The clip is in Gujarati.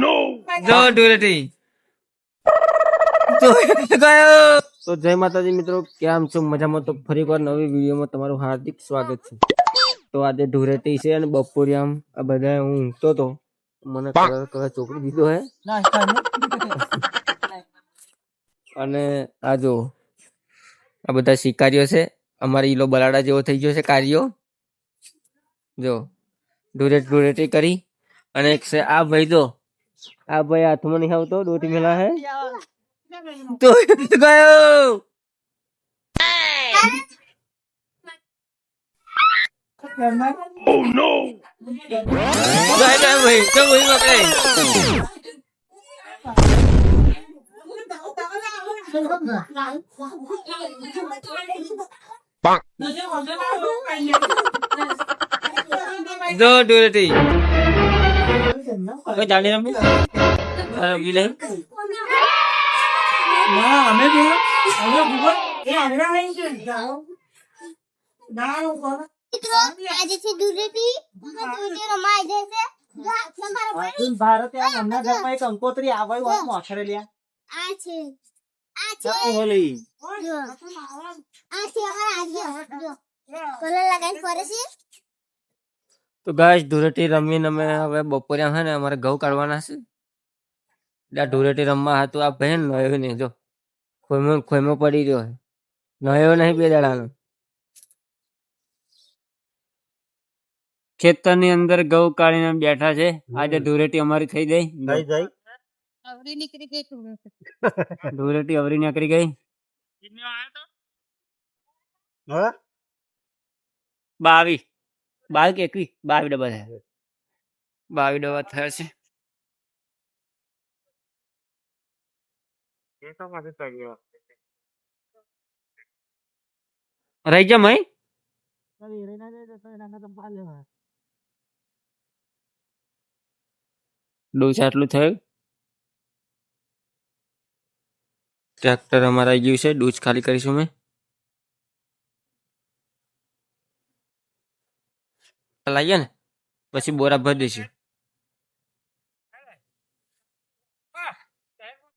જો ધૂળેટી તો ગયો. તો જય માતાજી મિત્રો, કેમ છો? મજામાં? તો ફરી વાર નવી વિડીયોમાં તમારું હાર્દિક સ્વાગત છે. તો આજે ધૂળેટી છે અને બપોરે આમ આ બધા હું ઊંઘતો તો મને કલર ચોકડી દીધો હે અને આ જો આ બધા શિકારીઓ છે. અમારે ઈલો બલાડા જેવો થઈ ગયો છે કાર્યો. જો ધૂળેટી કરી અને એક છે આ ભાઈ, જો આ ભાઈ હાથમાં નહીં આવતો, દોટી મેલા હે તો ગયો. ભાઈ તો ભાઈ પકડે જો ધૂળેટી જાણી રમી નહીં. કંકોત્રી આવે મોછરેલિયા તો ગાઈસ ધૂળેટી રમીને અમે હવે બપોરે હે ને અમારે ઘઉં કાઢવાના છે. ધૂળેટી રમવા હતું. આ બહેન નયો નહીં, જો ખોઈમાં પડી રહ્યો નયો નહીં. 2 દાડાનો ખેતર ની અંદર ઘઉં કાઢીને બેઠા છે. આજે ધૂળેટી અમારી થઈ ગઈ. ધૂળેટી અવરી નીકળી ગઈ. 22 કે 21 22 ડબ્બા થયા. 22 ડબ્બા થયા છે. રહી જા મય ડોસ આટલું થયું. ટ્રેક્ટર અમારે આવી ગયું છે. ડોઝ ખાલી કરીશું મેં લાવીએ ને પછી બોરા ભરી દઈશું.